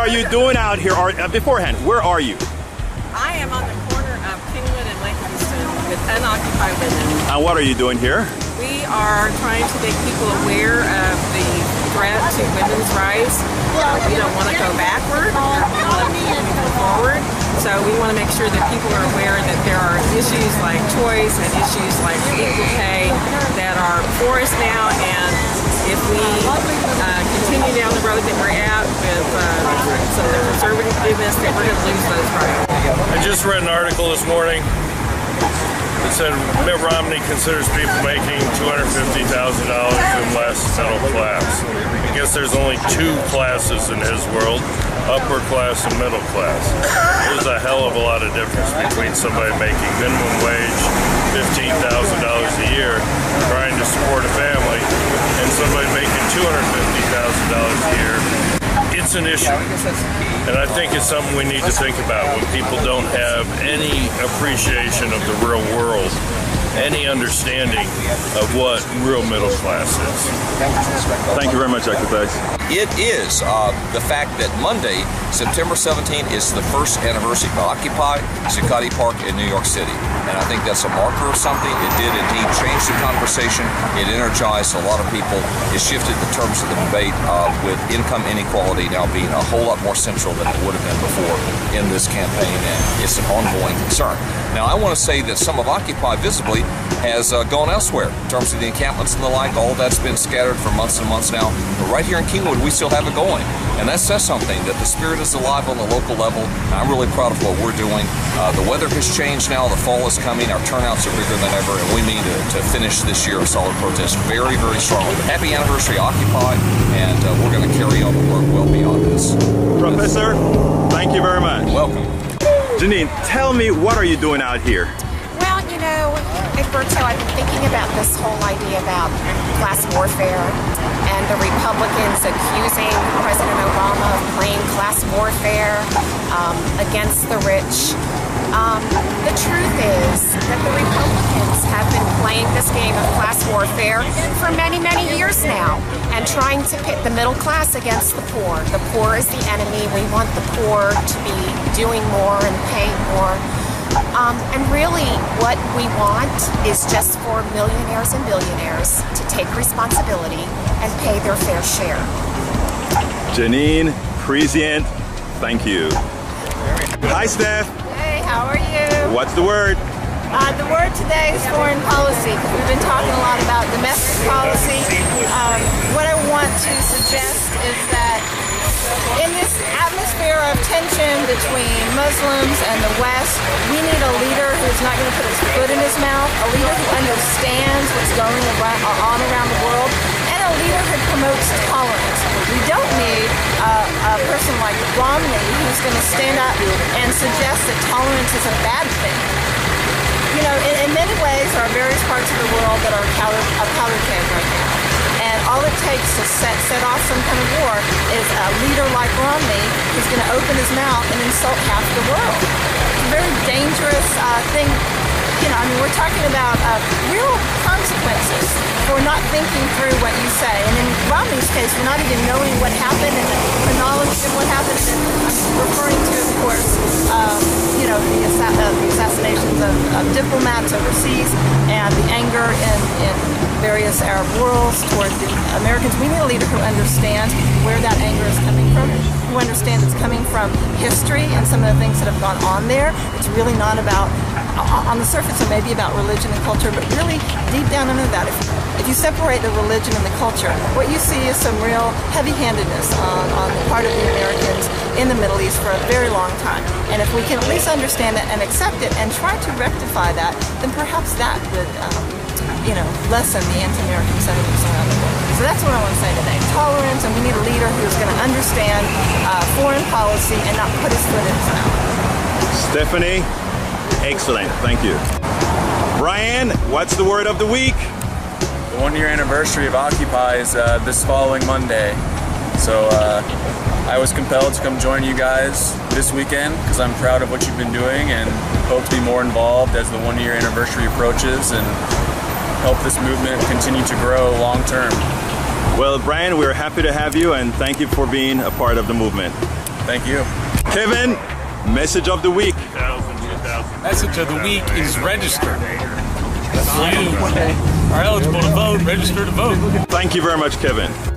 are you doing out here? Beforehand, where are you? I am on the corner of Kingwood and Lake Houston with unoccupied women. And what are you doing here? We are trying to make people aware of the threat to women's rights. We don't want to go backward. We want to move forward. So we want to make sure that people are aware that there are issues like choice and issues like equal pay that are before us now. And if we continue down the road that we're at with some of the conservativeness, then we're going to lose those rights. I just read an article this morning that said Mitt Romney considers people making $250,000 and less middle class. I guess there's only two classes in his world, upper class and middle class. There's a hell of a lot of difference between somebody making minimum wage, $15,000 a year, trying to support a family, and somebody making $250,000 a year. It's an issue, and I think it's something we need to think about when people don't have any appreciation of the real world, any understanding of what real middle class is. Thank you very much, Dr. Tice. It is the fact that Monday, September 17th, is the first anniversary of Occupy Zuccotti Park in New York City. And I think that's a marker of something. It did indeed change the conversation. It energized a lot of people. It shifted the terms of the debate with income inequality now being a whole lot more central than it would have been before in this campaign, and it's an ongoing concern. Now, I want to say that some of Occupy visibly has gone elsewhere in terms of the encampments and the like. All that's been scattered for months and months now. But right here in Kingwood, we still have it going. And that says something, that the spirit is alive on the local level. And I'm really proud of what we're doing. The weather has changed now. The fall is coming. Our turnouts are bigger than ever. And we mean to finish this year of solid protest very, very strongly. But happy anniversary, Occupy. And we're going to carry on the work well beyond this. Professor, thank you very much. Welcome. Janine, tell me, what are you doing out here? Well, you know, Egberto, I've been thinking about this whole idea about class warfare and the Republicans accusing President Obama of playing class warfare against the rich. The truth is that the Republicans have been playing this game of class warfare for many, many years now and trying to pit the middle class against the poor. The poor is the enemy. We want the poor to be doing more and paying more. And really what we want is just for millionaires and billionaires to take responsibility and pay their fair share. Janine, prescient, thank you. Hi, Steph. Hey, how are you? What's the word? The word today is foreign policy, because we've been talking a lot about domestic policy. What I want to suggest is that in this atmosphere of tension between Muslims and the West, we need a leader who's not going to put his foot in his mouth, a leader who understands what's going on around the world, and a leader who promotes tolerance. We don't need a person like Romney who's going to stand up and suggest that tolerance is a bad thing. You know, in many ways, there are various parts of the world that are a powder keg right now. And all it takes to set off some kind of war is a leader like Romney who's going to open his mouth and insult half the world. It's a very dangerous thing. You know, I mean, we're talking about real consequences for not thinking through what you say. And in Romney's case, for not even knowing what happened and the chronology of what happened. And I'm referring to, of course, you know, the assassinations of diplomats overseas and the anger in various Arab worlds toward the Americans. We need a leader who understands where that anger is coming from, who understands it's coming from history and some of the things that have gone on there. It's really not about, on the surface it may be about religion and culture, but really deep down under that, if you separate the religion and the culture, what you see is some real heavy-handedness on the part of the Americans in the Middle East for a very long time. And if we can at least understand that and accept it and try to rectify that, then perhaps that would you know, lessen the anti-American sentiments around the world. So that's what I want to say today. Tolerance, and we need a leader who's going to understand foreign policy and not put his foot in his mouth. Stephanie, excellent. Thank you. Brian, what's the word of the week? The one-year anniversary of Occupy is this following Monday. So I was compelled to come join you guys this weekend because I'm proud of what you've been doing and hope to be more involved as the one-year anniversary approaches and help this movement continue to grow long term. Well, Brian, we're happy to have you and thank you for being a part of the movement. Thank you. Kevin, message of the week. Message of the week is register. If you are eligible to vote, register to vote. Thank you very much, Kevin.